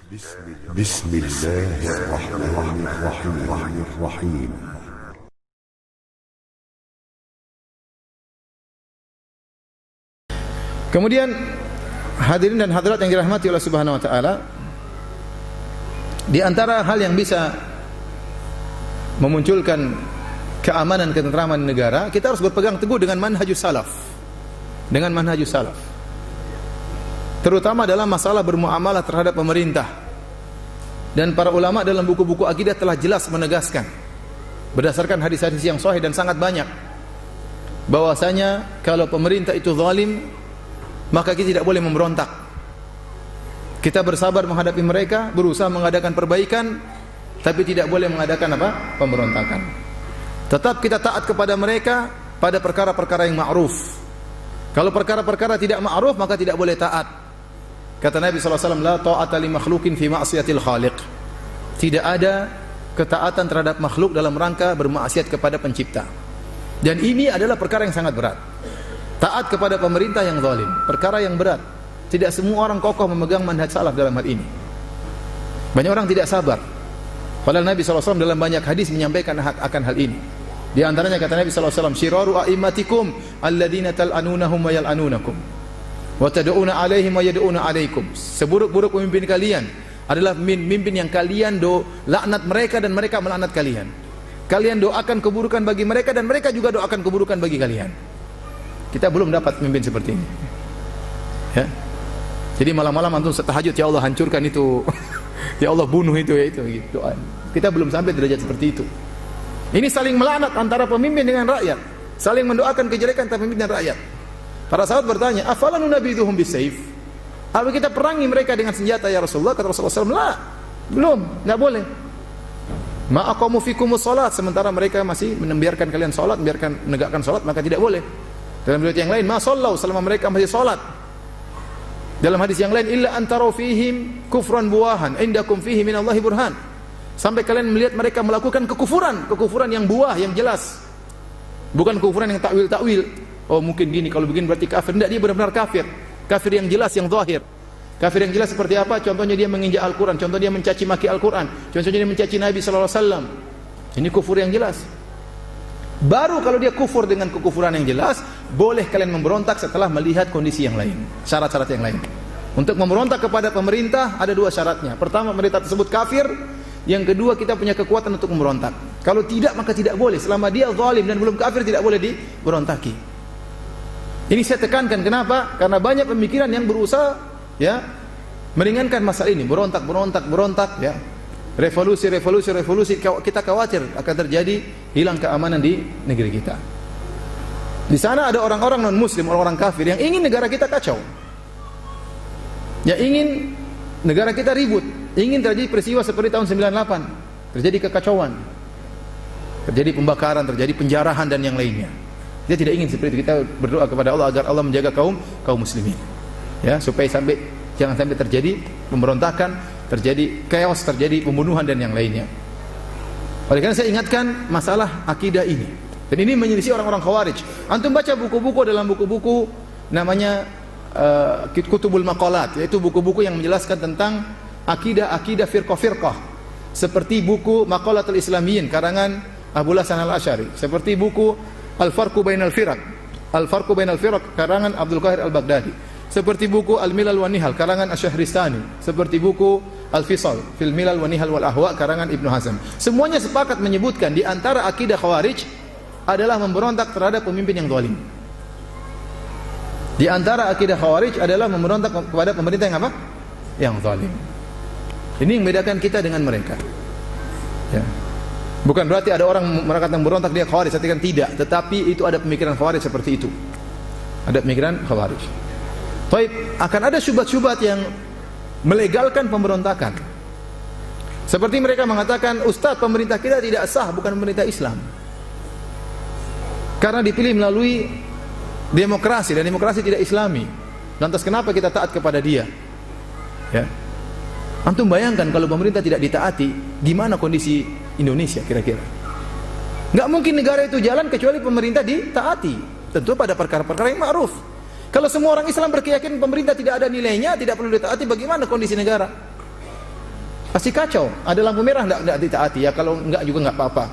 بسم الله الرحمن الرحيم. Kemudian hadirin dan hadirat yang dirahmati oleh Subhanahu wa taala, di antara hal yang bisa memunculkan keamanan ketentraman negara, kita harus berpegang teguh dengan manhajus salaf. Dengan manhajus salaf. Terutama dalam masalah bermuamalah terhadap pemerintah. Dan para ulama dalam buku-buku akidah telah jelas menegaskan berdasarkan hadis-hadis yang sahih dan sangat banyak bahwasanya kalau pemerintah itu zalim, maka kita tidak boleh memberontak. Kita bersabar menghadapi mereka, berusaha mengadakan perbaikan, tapi tidak boleh mengadakan apa? Pemberontakan. Tetap kita taat kepada mereka pada perkara-perkara yang ma'ruf. Kalau perkara-perkara tidak ma'ruf, maka tidak boleh taat. Kata Nabi SAW, la ta'ata li makhlukin fi ma'siyatil khaliq. Tidak ada ketaatan terhadap makhluk dalam rangka bermaksiat kepada pencipta. Dan ini adalah perkara yang sangat berat. Taat kepada pemerintah yang zalim, perkara yang berat. Tidak semua orang kokoh memegang manhaj salaf dalam hal ini. Banyak orang tidak sabar. Padahal Nabi SAW dalam banyak hadis menyampaikan akan hal ini. Di antaranya kata Nabi SAW, syiraru a'immatikum alladhina tal'anunahum wa yal'anunakum wa tad'una alaihim wa yad'una alaikum. Seburuk-buruk pemimpin kalian adalah pemimpin yang kalian laknat mereka dan mereka melaknat kalian. Kalian doakan keburukan bagi mereka dan mereka juga doakan keburukan bagi kalian. Kita belum dapat pemimpin seperti ini. Ya. Jadi malam-malam antum setahajud, ya Allah hancurkan itu. Ya Allah bunuh itu, ya itu gitu. Kita belum sampai derajat seperti itu. Ini saling melaknat antara pemimpin dengan rakyat, saling mendoakan kejelekan antara pemimpin dan rakyat. Para sahabat bertanya, "Afala nunabidhuhum bisayf?" Apa kita perangi mereka dengan senjata ya Rasulullah? Kata Rasulullah SAW, "La." Belum, enggak boleh. Ma aqamu fikumus shalat, sementara mereka masih membiarkan kalian salat, menegakkan salat, maka tidak boleh. Dalam riwayat yang lain, ma sallau, selama mereka masih salat. Dalam hadis yang lain, illa antaraw fihim kufran buahan indakum fihi minallahi burhan. Sampai kalian melihat mereka melakukan kekufuran yang buah, yang jelas. Bukan kekufuran yang takwil. Oh mungkin gini, kalau begini berarti kafir. Tidak, dia benar-benar kafir. Kafir yang jelas, yang zahir. Kafir yang jelas seperti apa? Contohnya dia menginjak Al-Quran, contohnya dia mencaci maki Al-Quran, contohnya dia mencaci Nabi SAW. Ini kufur yang jelas. Baru kalau dia kufur dengan kekufuran yang jelas, boleh kalian memberontak setelah melihat kondisi yang lain, syarat-syarat yang lain. Untuk memberontak kepada pemerintah ada dua syaratnya. Pertama, pemerintah tersebut kafir. Yang kedua, kita punya kekuatan untuk memberontak. Kalau tidak, maka tidak boleh. Selama dia zalim dan belum kafir, tidak boleh diberontaki. Ini saya tekankan, kenapa? Karena banyak pemikiran yang berusaha ya meringankan masalah ini, berontak ya. Revolusi, kita khawatir akan terjadi hilang keamanan di negeri kita. Di sana ada orang-orang non-muslim, orang-orang kafir yang ingin negara kita kacau. Ya ingin negara kita ribut, ingin terjadi peristiwa seperti tahun 98, terjadi kekacauan, terjadi pembakaran, terjadi penjarahan dan yang lainnya. Dia tidak ingin seperti itu. Kita berdoa kepada Allah agar Allah menjaga kaum muslimin. Ya, supaya jangan sampai terjadi pemberontakan, terjadi chaos, terjadi pembunuhan dan yang lainnya. Oleh karena saya ingatkan masalah akidah ini. Dan ini menyelisih orang-orang Khawarij. Antum baca buku-buku, dalam buku-buku namanya Kutubul Maqalat, yaitu buku-buku yang menjelaskan tentang akidah firqah-firqah. Seperti buku Maqalatul Islamiyyin karangan Abul Hasan Al-Asy'ari, seperti buku Al-Farqu Bainal Firaq karangan Abdul Qahir Al-Baghdadi, seperti buku Al-Milal wa Nihal karangan Asy-Syahristani, seperti buku Al-Fisal fil Milal wa Nihal wal Ahwa karangan Ibnu Hazm. Semuanya sepakat menyebutkan di antara akidah Khawarij adalah memberontak terhadap pemimpin yang zalim. Di antara akidah Khawarij adalah memberontak kepada pemerintah yang apa? Yang zalim. Ini yang membedakan kita dengan mereka. Ya. Bukan berarti ada orang mengatakan berontak dia Khawarij, saya katakan tidak, tetapi itu ada pemikiran Khawarij seperti itu. Ada pemikiran Khawarij. Baik, akan ada syubhat-syubhat yang melegalkan pemberontakan. Seperti mereka mengatakan, Ustaz, pemerintah kita tidak sah, bukan pemerintah Islam. Karena dipilih melalui demokrasi, dan demokrasi tidak Islami. Lantas kenapa kita taat kepada dia? Ya. Antum bayangkan kalau pemerintah tidak ditaati, gimana kondisi Indonesia kira-kira? Enggak mungkin negara itu jalan kecuali pemerintah ditaati. Tentu pada perkara-perkara yang ma'ruf. Kalau semua orang Islam berkeyakinan pemerintah tidak ada nilainya, tidak perlu ditaati, bagaimana kondisi negara? Pasti kacau. Ada lampu merah enggak ditaati, ya kalau enggak juga enggak apa-apa.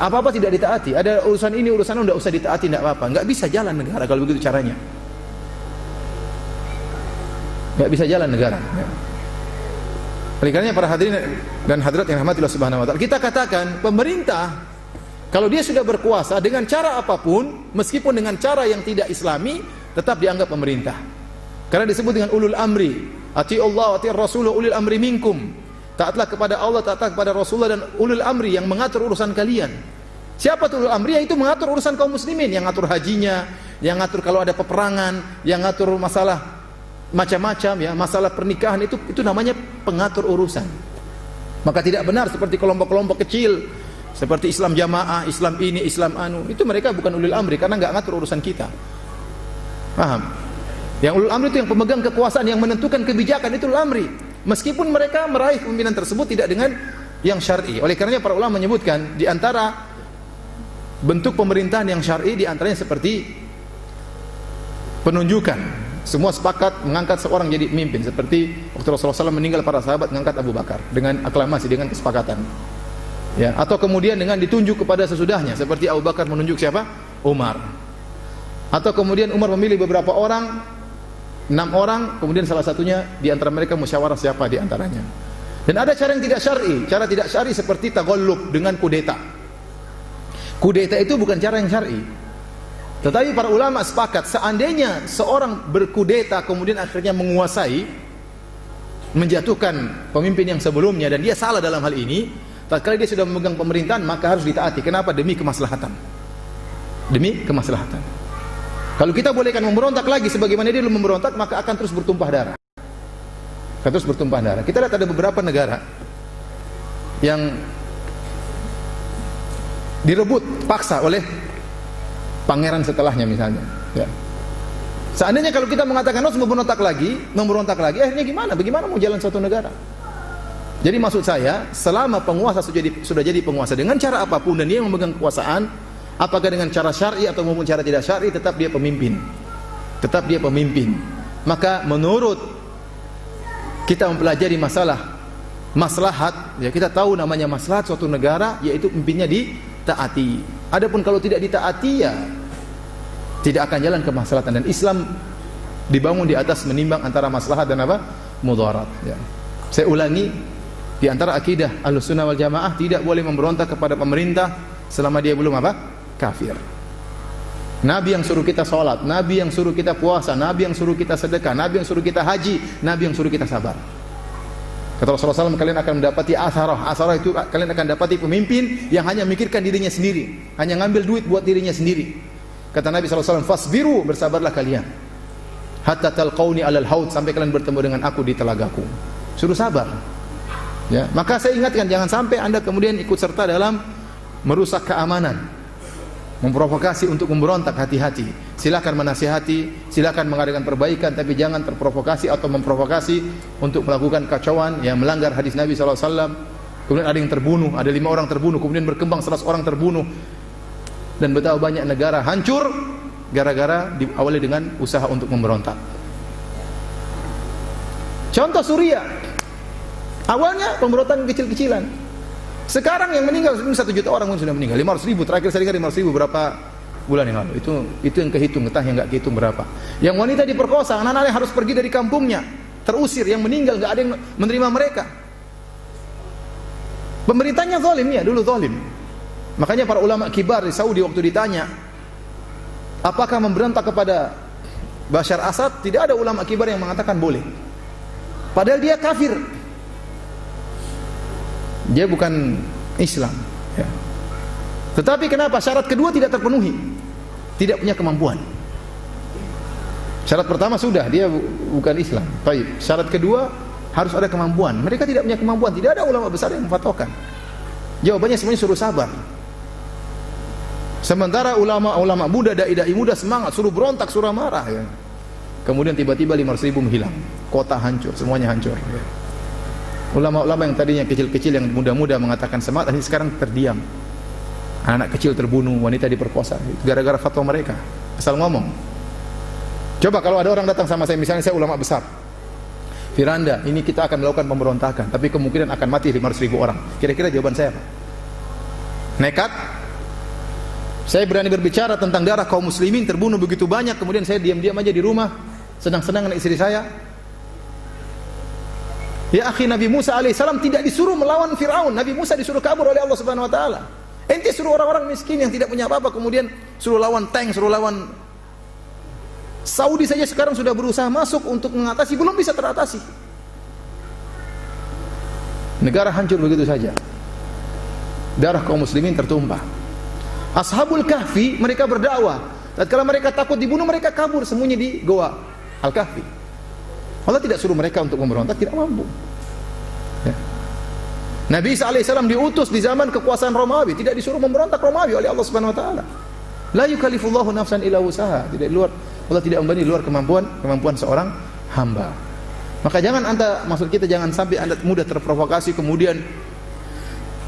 Apa-apa tidak ditaati. Ada urusan ini, urusan itu enggak usah ditaati, enggak apa-apa. Enggak bisa jalan negara kalau begitu caranya. Enggak bisa jalan negara. Ya. Oleh karenanya para hadirin dan hadirat yang rahmati Allah Subhanahu wa taala, kita katakan pemerintah kalau dia sudah berkuasa dengan cara apapun, meskipun dengan cara yang tidak islami, tetap dianggap pemerintah. Karena disebut dengan ulul amri. Ati Allah, ati Rasulullah, ulul amri minkum. Taatlah kepada Allah, taatlah kepada Rasulullah dan ulul amri yang mengatur urusan kalian. Siapa tuh ulul amri? Yaitu mengatur urusan kaum muslimin, yang ngatur hajinya, yang ngatur kalau ada peperangan, yang ngatur masalah macam-macam, ya, masalah pernikahan, itu namanya pengatur urusan. Maka tidak benar seperti kelompok-kelompok kecil seperti Islam jamaah, Islam ini, Islam anu, itu mereka bukan ulul amri karena enggak ngatur urusan kita. Paham? Yang ulul amri itu yang pemegang kekuasaan, yang menentukan kebijakan, itu ulul amri. Meskipun mereka meraih pemimpinan tersebut tidak dengan yang syar'i. Oleh karenanya para ulama menyebutkan di antara bentuk pemerintahan yang syar'i di antaranya seperti penunjukan. Semua sepakat mengangkat seorang jadi pemimpin, seperti waktu Rasulullah SAW meninggal, para sahabat mengangkat Abu Bakar dengan aklamasi, dengan kesepakatan. Ya, atau kemudian dengan ditunjuk kepada sesudahnya, seperti Abu Bakar menunjuk siapa? Umar. Atau kemudian Umar memilih beberapa orang, 6 orang, kemudian salah satunya di antara mereka musyawarah siapa di antaranya. Dan ada cara yang tidak syar'i. Cara tidak syar'i seperti taghallub, dengan kudeta. Kudeta itu bukan cara yang syar'i. Tetapi para ulama sepakat, seandainya seorang berkudeta kemudian akhirnya menguasai, menjatuhkan pemimpin yang sebelumnya, dan dia salah dalam hal ini, tatkala dia sudah memegang pemerintahan, maka harus ditaati. Kenapa? Demi kemaslahatan. Demi kemaslahatan. Kalau kita bolehkan memberontak lagi sebagaimana dia dulu memberontak, maka akan terus bertumpah darah. Akan terus bertumpah darah. Kita lihat ada beberapa negara yang direbut paksa oleh pangeran setelahnya misalnya. Ya. Seandainya kalau kita mengatakan harus memberontak lagi, akhirnya gimana? Bagaimana mau jalan suatu negara? Jadi maksud saya, selama penguasa sudah jadi penguasa dengan cara apapun dan dia memegang kekuasaan, apakah dengan cara syar'i atau maupun cara tidak syar'i, tetap dia pemimpin. Tetap dia pemimpin. Maka menurut kita mempelajari masalah maslahat, ya kita tahu namanya maslahat suatu negara yaitu pemimpinnya ditaati. Adapun kalau tidak ditaati, ya tidak akan jalan kemaslahatan. Dan Islam dibangun di atas menimbang antara maslahat dan apa? Mudarat. Ya. Saya ulangi, di antara akidah Ahlussunnah wal Jamaah tidak boleh memberontak kepada pemerintah selama dia belum apa? Kafir. Nabi yang suruh kita sholat, Nabi yang suruh kita puasa, Nabi yang suruh kita sedekah, Nabi yang suruh kita haji, Nabi yang suruh kita sabar. Kata Rasulullah SAW, kalian akan mendapati asarah. Asarah itu kalian akan dapati pemimpin yang hanya memikirkan dirinya sendiri, hanya ngambil duit buat dirinya sendiri. Kata Nabi SAW, fasbiru, bersabarlah kalian, hatta talqauni alal haud, sampai kalian bertemu dengan aku di telagaku. Suruh sabar. Ya, maka saya ingatkan, jangan sampai anda kemudian ikut serta dalam merusak keamanan, memprovokasi untuk memberontak. Hati-hati. Silakan menasihati, silakan mengadakan perbaikan, tapi jangan terprovokasi atau memprovokasi untuk melakukan kacauan yang melanggar hadis Nabi SAW. Kemudian ada yang terbunuh, ada 5 orang terbunuh, kemudian berkembang 100 orang terbunuh, dan betapa banyak negara hancur gara-gara diawali dengan usaha untuk memberontak. Contoh Suriah, awalnya pemberontakan kecil-kecilan. Sekarang yang meninggal 1 juta orang pun sudah meninggal. 500.000, terakhir saya dengar 500.000 berapa bulan yang lalu. Itu yang kehitung, entah yang enggak kehitung berapa. Yang wanita diperkosa, anak-anaknya harus pergi dari kampungnya, terusir, yang meninggal enggak ada yang menerima mereka. Pemerintahnya zalim, ya, dulu zalim. Makanya para ulama kibar di Saudi waktu ditanya apakah memberontak kepada Bashar Assad, tidak ada ulama kibar yang mengatakan boleh. Padahal dia kafir. Dia bukan Islam, ya. Tetapi kenapa syarat kedua tidak terpenuhi? Tidak punya kemampuan. Syarat pertama sudah, dia bukan Islam. Baik. Syarat kedua harus ada kemampuan. Mereka tidak punya kemampuan. Tidak ada ulama besar yang memfatwakan. Jawabannya semuanya suruh sabar. Sementara ulama-ulama muda, dai-dai muda semangat, suruh berontak, suruh marah, ya. Kemudian tiba-tiba 500.000 menghilang. Kota hancur, semuanya hancur, ya. Ulama-ulama yang tadinya kecil-kecil, yang muda-muda mengatakan semangat, akhirnya sekarang terdiam. Anak kecil terbunuh, wanita diperkosa, gara-gara fatwa mereka. Asal ngomong. Coba kalau ada orang datang sama saya, misalnya saya ulama besar, Firanda, ini kita akan melakukan pemberontakan, tapi kemungkinan akan mati 500.000 orang. Kira-kira jawaban saya apa? Nekat? Saya berani berbicara tentang darah kaum muslimin terbunuh begitu banyak, kemudian saya diam-diam aja di rumah, senang-senang dengan istri saya. Ya akhi, Nabi Musa alaihissalam tidak disuruh melawan Fir'aun. Nabi Musa disuruh kabur oleh Allah Subhanahu wa taala. Ente suruh orang-orang miskin yang tidak punya apa-apa, kemudian suruh lawan tank, suruh lawan. Saudi saja sekarang sudah berusaha masuk untuk mengatasi, belum bisa teratasi. Negara hancur begitu saja. Darah kaum muslimin tertumpah. Ashabul Kahfi, mereka berdakwah. Tatkala mereka takut dibunuh, mereka kabur sembunyi di goa Al-Kahfi. Allah tidak suruh mereka untuk memberontak, tidak mampu. Ya. Nabi Isa alaihissalam diutus di zaman kekuasaan Romawi, tidak disuruh memberontak Romawi oleh Allah Subhanahu wa taala. La yukallifullahu nafsan illa wusaha. Tidak luar, Allah tidak membebani luar kemampuan seorang hamba. Maka jangan maksud kita jangan sampai Anda mudah terprovokasi kemudian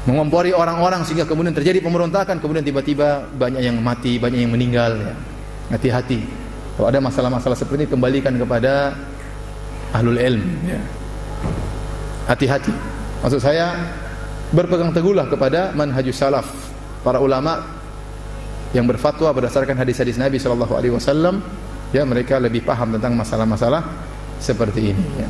mengompori orang-orang sehingga kemudian terjadi pemberontakan, kemudian tiba-tiba banyak yang mati, banyak yang meninggal ya. Hati-hati. Kalau ada masalah-masalah seperti ini kembalikan kepada ahlul ilm ya. Hati-hati. Maksud saya berpegang teguhlah kepada manhajus salaf, para ulama yang berfatwa berdasarkan hadis-hadis Nabi sallallahu alaihi wasallam, ya mereka lebih paham tentang masalah-masalah seperti ini ya.